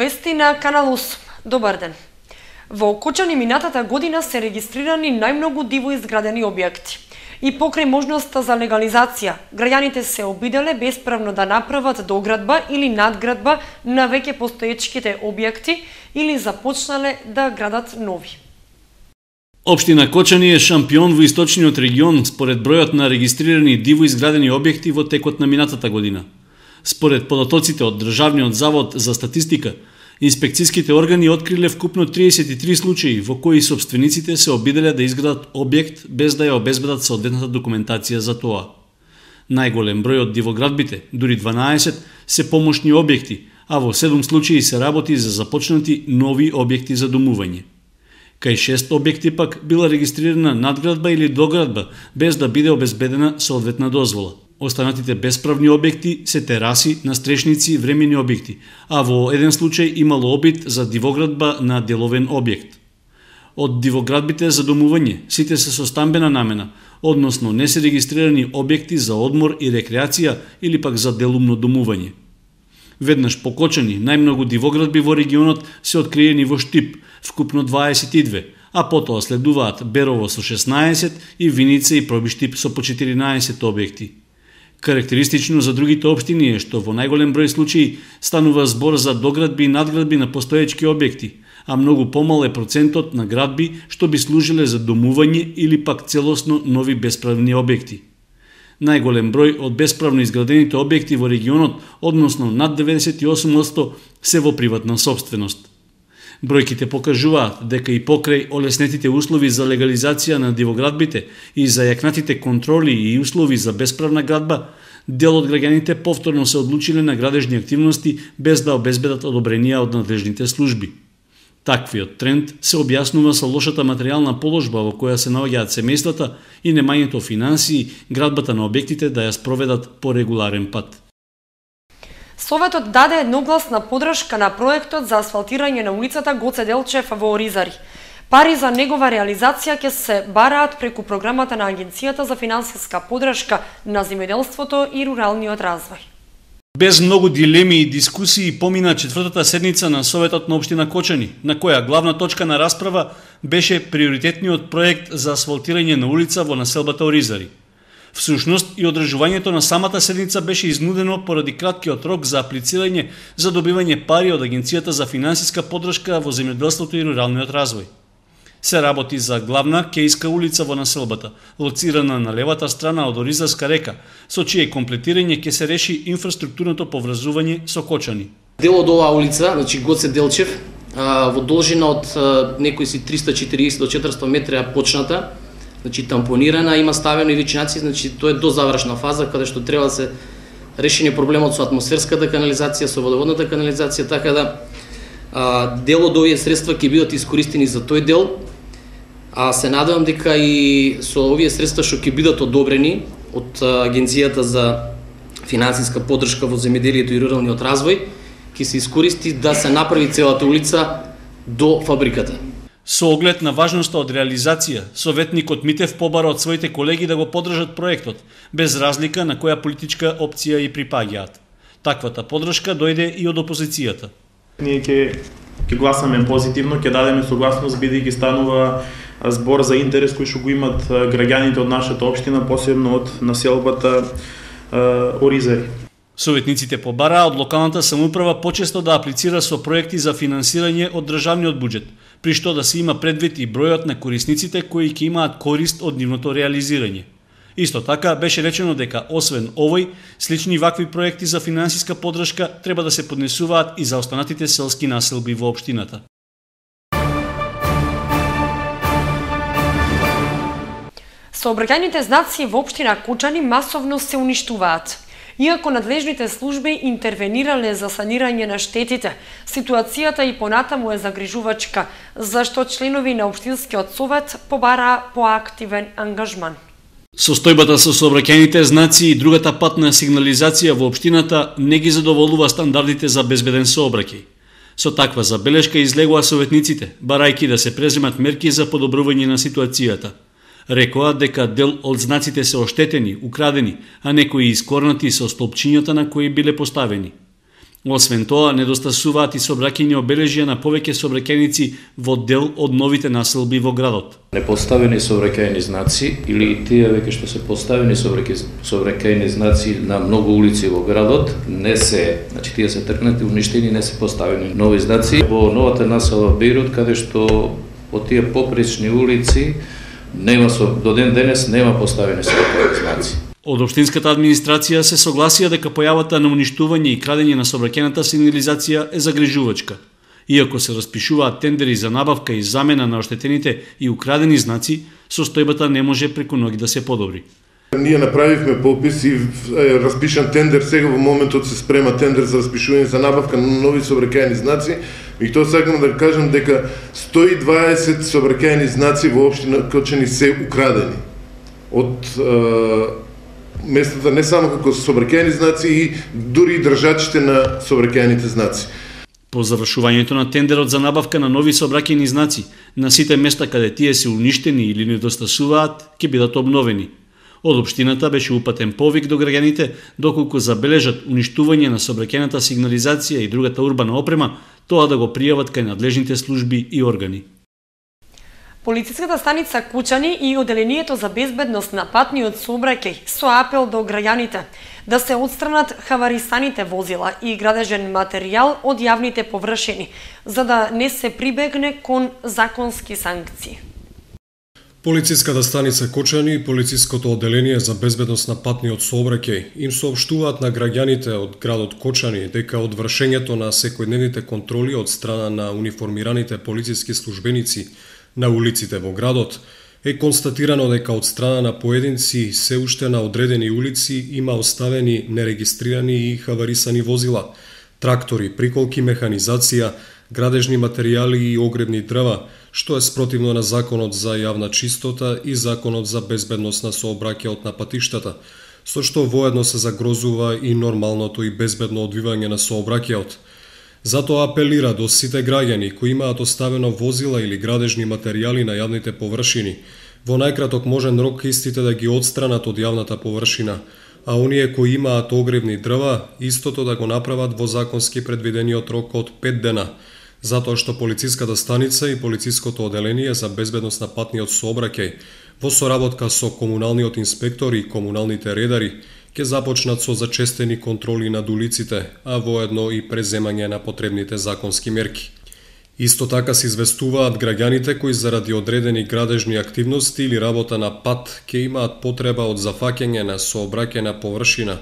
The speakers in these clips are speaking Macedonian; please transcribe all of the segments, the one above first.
Вести на Канал 8. Добар ден. Во Кочани минатата година се регистрирани најмногу диво изградени објекти. И покрај можноста за легализација, граѓаните се обиделе бесправно да направат доградба или надградба на веќе постоечките објекти или започнале да градат нови. Општина Кочани е шампион во источниот регион според бројот на регистрирани диво изградени објекти во текот на минатата година. Според податоците од Државниот завод за статистика, инспекцијските органи откриле вкупно 33 случаи во кои сопствениците се обиделе да изградат објект без да ја обезбедат соодветната документација за тоа. Најголем број од дивоградбите, дури 12, се помошни објекти, а во 7 случаи се работи за започнати нови објекти за домување. Кај 6 објекти пак била регистрирана надградба или доградба без да биде обезбедена соодветна дозвола. Останатите бесправни објекти се тераси, настрешници, времени објекти, а во еден случај имало обид за дивоградба на деловен објект. Од дивоградбите за домување, сите се со стамбена намена, односно не се регистрирани објекти за одмор и рекреација или пак за делумно домување. Веднаш по Кочани, најмногу дивоградби во регионот се откриени во Штип, вкупно 22, а потоа следуваат Берово со 16 и Виница и Пробиштип со по 14 објекти. Карактеристично за другите општини е што во најголем број случаи станува збор за доградби и надградби на постоечки објекти, а многу помал е процентот на градби што би служиле за домување или пак целосно нови бесправни објекти. Најголем број од бесправно изградените објекти во регионот, односно над 98%, се во приватна сопственост. Бројките покажуваат дека и покрај олеснетите услови за легализација на дивоградбите и зајакнатите контроли и услови за бесправна градба, дел од граѓаните повторно се одлучиле на градежни активности без да обезбедат одобренија од надлежните служби. Таквиот тренд се објаснува со лошата материјална положба во која се наоѓаат семејствата и немањето финансии градбата на објектите да ја спроведат по регуларен пат. Советот даде едногласна подршка на проектот за асфалтирање на улицата Гоце Делчев во Оризари. Пари за негова реализација ќе се бараат преку програмата на Агенцијата за финансиска подршка на земјоделството и руралниот развој. Без многу дилеми и дискусии помина четвртата седница на Советот на општина Кочани, на која главна точка на расправа беше приоритетниот проект за асфалтирање на улица во населбата Оризари. Всушност и одржувањето на самата седница беше изнудено поради краткиот рок за аплицирање за добивање пари од Агенцијата за финансиска подршка во земјоделството и руралниот развој. Се работи за главна Кејска улица во населбата, лоцирана на левата страна од Оризарска река, со чие комплетирање ќе се реши инфраструктурното поврзување со Кочани. Дел од оваа улица, значи Гоце Делчев, во должина од некои си 340 до 400 метра почната, значи тампонирана, има ставено и речињаци, значи тоа е до завршна фаза каде што треба да се реши проблемот со атмосферската канализација, со водоводната канализација, така да дел од овие средства ќе бидат искористени за тој дел, а се надевам дека и со овие средства што ќе бидат одобрени од Агенцијата за финансиска подршка во земјоделието и руралниот развој, ќе се искористи да се направи целата улица до фабриката. Со оглед на важноста од реализација, советникот Митев побара од своите колеги да го поддржат проектот, без разлика на која политичка опција и припаѓаат. Таквата поддршка дојде и од опозицијата. Ние ќе гласаме позитивно, ќе дадеме согласност бидејќи станува збор за интерес кој што го имат граѓаните од нашата општина, посебно од населбата Оризари. Советниците побараа од локалната самоуправа почесто да аплицира со проекти за финансирање од државниот буџет, при што да се има предвид и бројот на корисниците кои ќе имаат корист од нивното реализирање. Исто така беше речено дека освен овој, слични вакви проекти за финансиска подршка треба да се поднесуваат и за останатите селски населби во општината. Сообраќајните знаци во општина Кочани масовно се уништуваат. Иако надлежните служби интервенирале за санирање на штетите, ситуацијата и понатаму е загрижувачка, зашто членови на општинскиот совет побараа поактивен ангажман. Состојбата со сообраќајните знаци и другата патна сигнализација во општината не ги задоволува стандардите за безбеден сообраќај. Со таква забелешка излегоа советниците, барајќи да се преземат мерки за подобрување на ситуацијата. Рекоа дека дел од знаците се оштетени, украдени, а некои искорнати со столпчињата на кои биле поставени. Освен тоа, недостасуваат и сообраќајни обележја на повеќе сообраќајници во дел од новите населби во градот. Непоставени сообраќајни знаци или тие веќе што се поставени сообраќајни знаци на многу улици во градот не се, значи тие се тргнати, уништени, не се поставени нови знаци. Во новата населба Бејрут, каде што од тие попречни улици до ден денес нема поставени сообраќајни знаци. Од општинската администрација се согласија дека појавата на уништување и крадење на сообраќајната сигнализација е загрижувачка. Иако се распишуваат тендери за набавка и замена на оштетените и украдени знаци, состојбата не може преку ноќ да се подобри. Ние направивме попис и распишан тендер, сега во моментот се спрема тендер за распишување за набавка на нови сообраќајни знаци. И тоа сакам да кажам дека 120 сообраќајни знаци во општина Кочани се украдени од местата, не само како сообраќајни знаци, и дури и држачите на сообраќајните знаци. По завршувањето на тендерот за набавка на нови сообраќајни знаци, на сите места каде тие се уништени или недостасуваат, ќе бидат обновени. Од општината беше упатен повик до граѓаните, доколку забележат уништување на сообраќајната сигнализација и другата урбана опрема, тоа да го пријават кај надлежните служби и органи. Полициската станица Кучани и Оделението за безбедност на патниот сообраќај со апел до граѓаните да се отстранат хаварисаните возила и градежен материјал од јавните површини, за да не се прибегне кон законски санкции. Полициската станица Кочани и полициското оделение за безбедност на патниот сообраќај им соопштуваат на граѓаните од градот Кочани дека од вршењето на секојдневните контроли од страна на униформираните полициски службеници на улиците во градот е констатирано дека од страна на поединци се уште на одредени улици има оставени нерегистрирани и хаварисани возила, трактори, приколки, механизација, градежни материјали и огревни дрва, што е спротивно на Законот за јавна чистота и Законот за безбедност на сообраќајот на патиштата, со што воедно се загрозува и нормалното и безбедно одвивање на сообраќајот. Затоа апелира до сите граѓани кои имаат оставено возила или градежни материјали на јавните површини, во најкраток можен рок истите да ги отстранат од јавната површина, а оние кои имаат огревни дрва, истото да го направат во законски предвидениот рок од 5 дена, затоа што полициската станица и полициското оделение за безбедност на патниот сообраќај во соработка со комуналниот инспектор и комуналните редари ќе започнат со зачестени контроли над улиците, а воедно и преземање на потребните законски мерки. Исто така се известуваат граѓаните кои заради одредени градежни активности или работа на пат ќе имаат потреба од зафаќање на сообраќајна површина,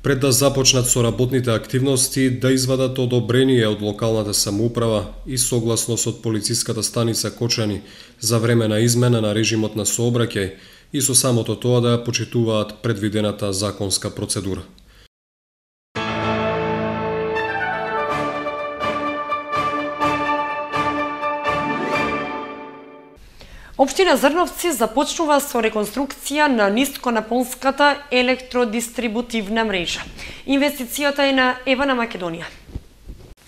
пред да започнат со работните активности да извадат одобрение од локалната самоуправа и согласно со полициската станица Кочани за време на измена на режимот на сообраќај и со самото тоа да ја почитуваат предвидената законска процедура. Општина Зрновци започнува со реконструкција на нисконапонската електродистрибутивна мрежа. Инвестицијата е на Евана Македонија.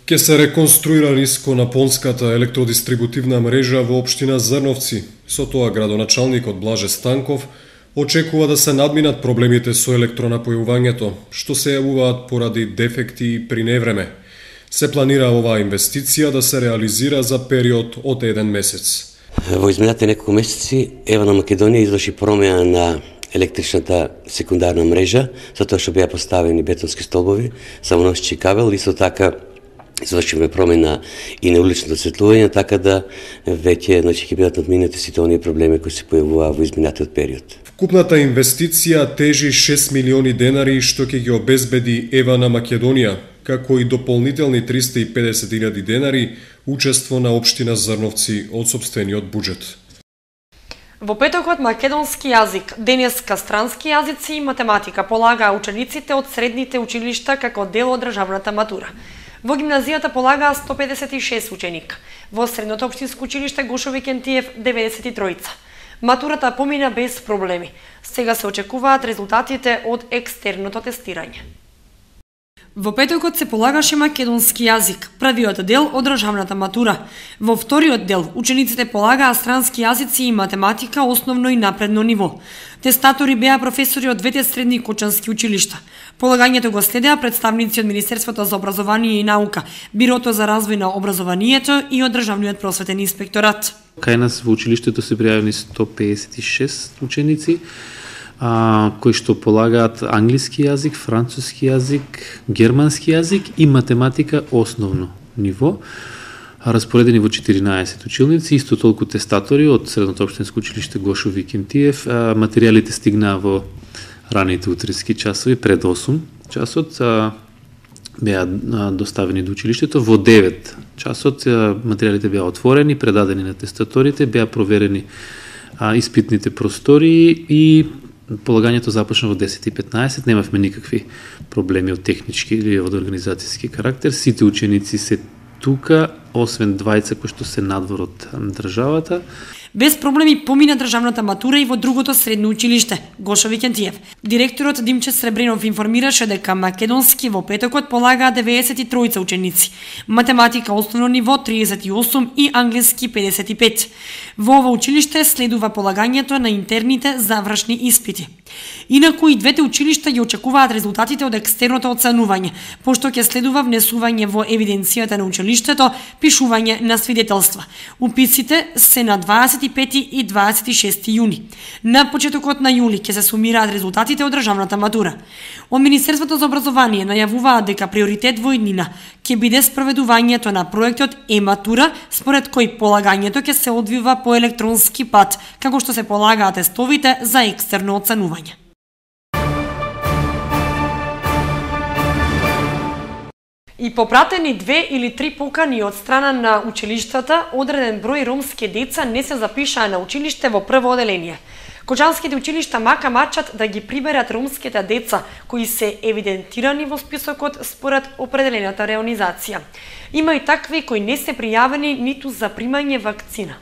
Ке се реконструира нисконапонската електродистрибутивна мрежа во општина Зрновци. Со тоа градоначалникот Блаже Станков очекува да се надминат проблемите со електронапојувањето, што се јавуваат поради дефекти при невреме. Се планира оваа инвестиција да се реализира за период од 1 месец. Во изминатите неколку месеци Евана Македонија изврши промена на електричната секундарна мрежа, затоа што беа поставени бетонски столбови, самоносичи кабел, исто така извршиме промена и на уличното осветлување, така да веќе ќе бидат надминати сите оние проблеми кои се појавуваа во изминатиот период. Вкупната инвестиција тежи 6 милиони денари што ќе ги обезбеди Евана Македонија, како и дополнителни 350.000 денари учество на општина Зрновци од сопствениот буџет. Во петокот македонски јазик, денеска странски јазици и математика полагаа учениците од средните училишта како дел од државната матура. Во гимназијата полагаа 156 ученика, во средното општинско училиште Гошо Викентиев 93. Матурата помина без проблеми. Сега се очекуваат резултатите од екстерното тестирање. Во петокот се полагаше македонски јазик, првиот дел од државната матура. Во вториот дел учениците полагаа странски јазици и математика основно и напредно ниво. Тестатори беа професори од двете средни кочански училишта. Полагањето го следеа представници од Министерството за образование и наука, Бирото за развој на образованието и од Државниот просветен инспекторат. Кај нас во училиштето се пријавени 156 ученици, кои што полагаат англиски јазик, француски јазик, германски јазик и математика основно ниво, распоредени во 14 училници, исто толку тестатори од Средното општинско училиште Гошо Викентиев. Материјалите стигнаа во раните утрески часови, пред 8 часот, беа доставени до училиштето. Во 9 часот материјалите беа отворени, предадени на тестаторите, беа проверени испитните простори и полагањето започна во 10:15, немавме никакви проблеми од технички или од организацијски карактер. Сите ученици се тука, освен двајца кои што се надвор од државата. Без проблеми помина државната матура и во другото средно училиште, Гошо Викентиев. Директорот Димче Сребренов информираше дека македонски во петокот полагаа 93 ученици, математика основно ниво 38 и англиски 55. Во ова училиште следува полагањето на интерните завршни испити. Инаку и двете училишта ги очекуваат резултатите од екстерното оценување, пошто ќе следува внесување во евиденцијата на училиштето, пишување на свидетелства. Уписите се на 25 и 26 јуни. На почетокот на јули ќе се сумираат резултатите од државната матура. Од Министерството за образование најавуваат дека приоритет во иднина ќе биде спроведувањето на проектот Е-матура, според кој полагањето ќе се одвива по електронски пат, како што се полагаат тестовите за екстерно оценување. И попратени 2 или 3 покани од страна на училиштата, одреден број ромски деца не се запишаа на училиште во прво оделение. Кочанските училишта мака мачат да ги приберат ромските деца кои се евидентирани во списокот според определената реонизација. Има и такви кои не се пријавени ниту за примање вакцина.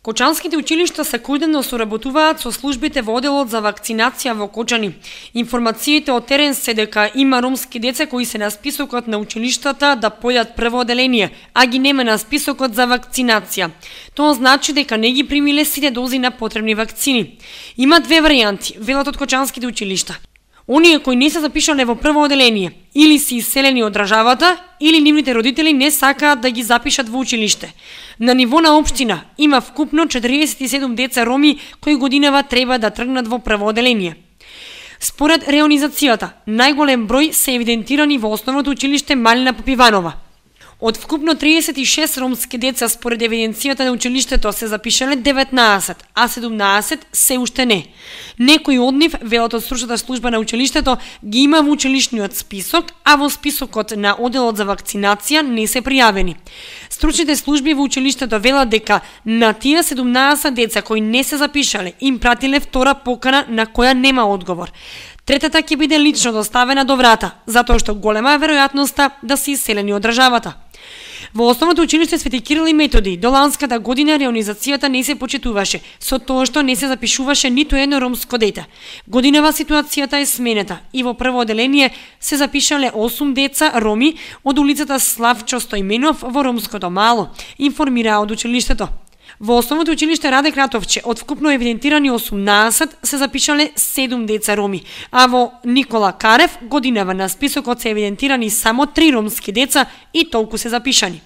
Кочанските училишта секојдневно соработуваат со службите во оделот за вакцинација во Кочани. Информациите од терен се дека има ромски деца кои се на списокот на училиштата да појдат прво оделение, а ги нема на списокот за вакцинација. Тоа значи дека не ги примиле сите дози на потребни вакцини. Има две варијанти, велат од кочанските училишта. Оние кои не се запишале во прво оделение, или се иселени од државата, или нивните родители не сакаат да ги запишат во училиште. На ниво на општина има вкупно 47 деца роми кои годинава треба да тргнат во прво оделение. Според реонизацијата, најголем број се евидентирани во основното училиште Малина Попиванова. Од вкупно 36 ромски деца според евиденцијата на училиштето се запишале 19, а 17 се уште не. Некои од нив, велат од стручната служба на училиштето, ги има во училишниот список, а во списокот на оделот за вакцинација не се пријавени. Стручните служби во училиштето велат дека на тие 17 деца кои не се запишале им пратиле втора покана на која нема одговор. Третата ќе биде лично доставена до врата, затоа што голема е веројатноста да се иселени од државата. Во основното училиште Свети Кирил и Методи до ланската година реонизацијата не се почитуваше, со тоа што не се запишуваше ниту едно ромско дете. Годинава ситуацијата е сменета и во прво оделение се запишале 8 деца роми од улицата Славчо Стојменов во Ромското мало, информираа од училиштето. Во основното училиште Раде Кратовче од вкупно евидентирани 18 се запишале 7 деца роми, а во Никола Карев годинава на списокот се евидентирани само 3 ромски деца и толку се запишани.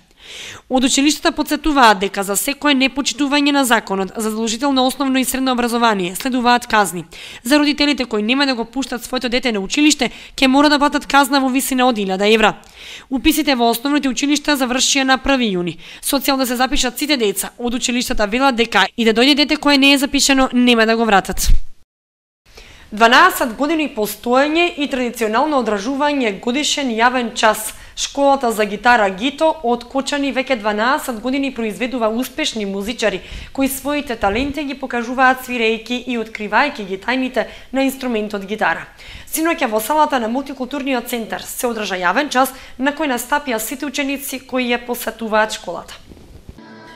Од училиштата потсетуваат дека за секое непочитување на законот за задолжително основно и средно образование следуваат казни. За родителите кои нема да го пуштат своето дете на училиште, ќе мора да платат казна во висина од 1000 евра. Уписите во основните училишта завршија на 1 јуни. Со цел да се запишат сите деца, од училиштата велат дека и да дојде дете кое не е запишано, нема да го вратат. 12 години постоење и традиционално одржување годишен јавен час. Школата за гитара ГИТО од Кочани веќе 12 години произведува успешни музичари кои своите таленти ги покажуваат свирејќи и откривајќи ги тајните на инструментот гитара. Синоќа во салата на мултикултурниот центар се одржа јавен час на кој настапија сите ученици кои ја посетуваат школата.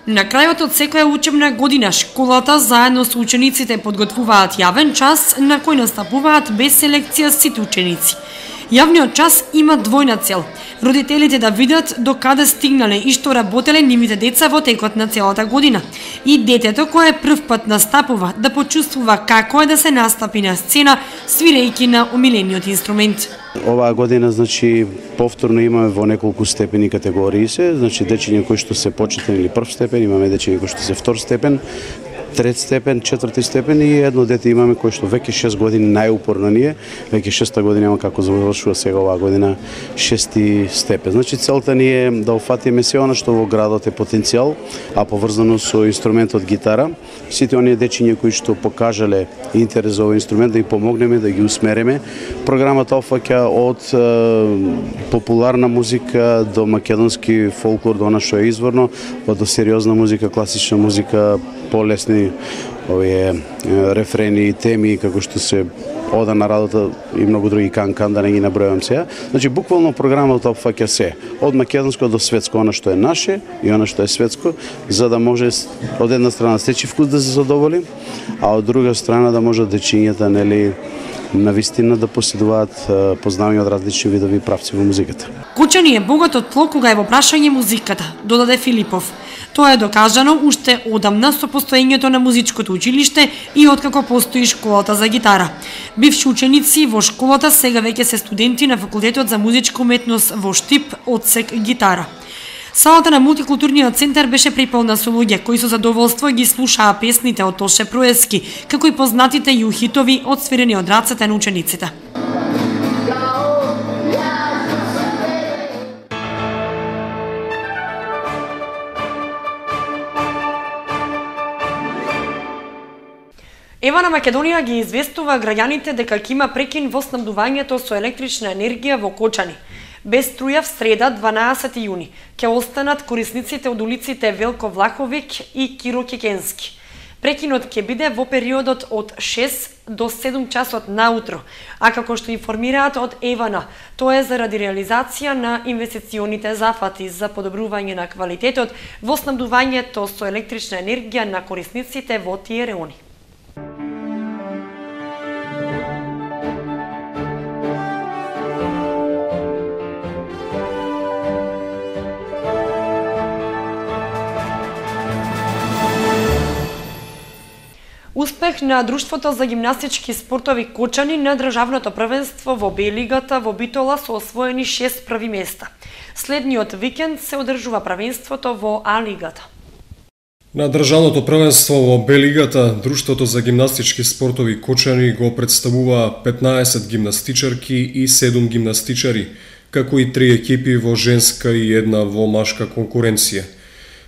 На крајот од секоја учебна година школата заедно со учениците подготвуваат јавен час на кој настапуваат без селекција сите ученици. Јавниот час има двојна цел. Родителите да видат до каде стигнале и што работеле нивните деца во текот на целата година. И детето кое прв пат настапува да почувствува како е да се настапи на сцена свирејќи на омилениот инструмент. Оваа година, значи, повторно имаме во неколку степени категории се, значи дечиња кои што се почетен или прв степен, имаме дечиња кои што се втор степен, трет степен, четврти степен и едно дете имаме кој што веќе 6 години најупорно ни е, веќе 6-та година има како завршува сега оваа година 6-ти степен. Значи целта ни е да уфатиме се она што во градот е потенцијал, а поврзано со инструментот гитара. Сите оние дечиња кои што покажале интерес за овој инструмент да им помогнеме, да ги усмереме. Програмата опфаќа од популарна музика до македонски фолклор, до она што е изворно, па до сериозна музика, класична музика, полесни овие рефрени и теми како што се Ода на радата и многу други кан-кан, да не ги набројувам сега. Значи буквално програмата опфаќа се, од македонско до светско, она што е наше и она што е светско, за да може од една страна стечи вкус да се задоволи, а од друга страна да може дечињата, нели, навистина да поседуваат познавање од различни видови правци во музиката. Кочани е богат од тло кога е во прашање музиката, додаде Филипов. Тоа е докажано уште одамна со постоењето на музичкото училиште и откако постои школата за гитара. Бивши ученици во школата сега веќе се студенти на факултетот за музичка уметност во Штип, одсек гитара. Салата на мултикултурниот центар беше приполна со луѓе кои со задоволство ги слушаа песните од Тоше Проески, како и познатите јухитови одсвирени од рацете на учениците. Ева на Македонија ги известува граѓаните дека ќе има прекин во снабдувањето со електрична енергија во Кочани. Без струја в среда 12 јуни ќе останат корисниците од улиците Велко Влаховик и Киро Кекенски. Прекинот ќе биде во периодот од 6 до 7 часот наутро, а како што информираат од Евана, тоа е заради реализација на инвестиционите зафати за подобрување на квалитетот во снабдувањето со електрична енергија на корисниците во тие реони. Успех на Друштвото за гимнастички спортови Кочани на државното првенство во Б-лигата во Битола со освоени 6 први места. Следниот викенд се одржува првенството во А-лигата. На државното првенство во Б-лигата Друштвото за гимнастички спортови Кочани го представува 15 гимнастичарки и 7 гимнастичари, како и 3 екипи во женска и една во машка конкуренција.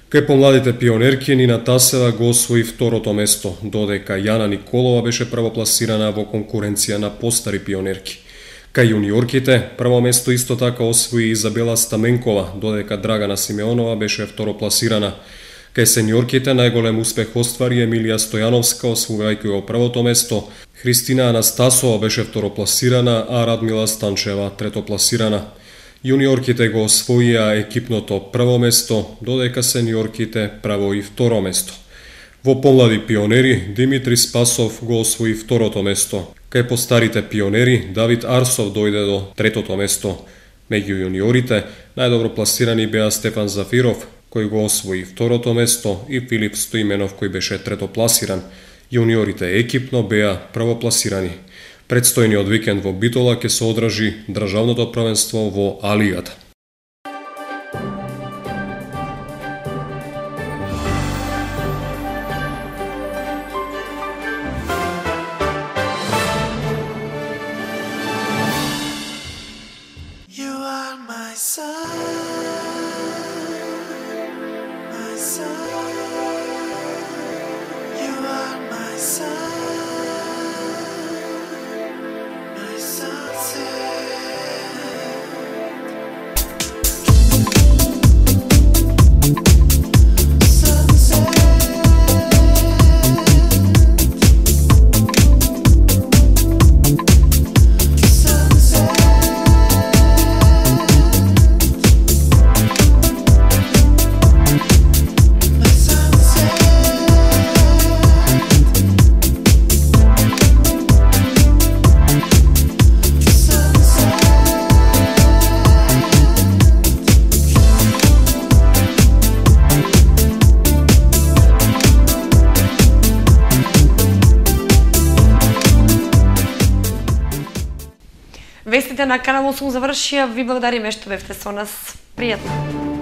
Кај помладите пионерки Нина Тасева го освои второто место, додека Јана Николова беше првопласирана во конкуренција на постари пионерки. Кај јуниорките прво место исто така освои Изабела Стаменкова, додека Драгана Симеонова беше второпласирана. Кај сениорките најголем успех оствари Емилија Стојановска, освојајќи го првото место. Христина Анастасова беше второпласирана, а Радмила Станчева третопласирана. Јуниорките го освоија екипното прво место, додека сениорките прво и второ место. Во помлади пионери Димитри Спасов го освои второто место. Кај постарите пионери Давид Арсов дојде до третото место. Меѓу јуниорите најдобро пласирани беа Стефан Зафиров, кој го освои второто место, и Филип Стоименов, кој беше третопласиран. Јуниорите екипно беа првопласирани. Предстојниот викенд во Битола ќе се одржи државното првенство во А-лигата. Вестите на Канал 8 завршија. Ви благодариме што бевте со нас. Пријатно.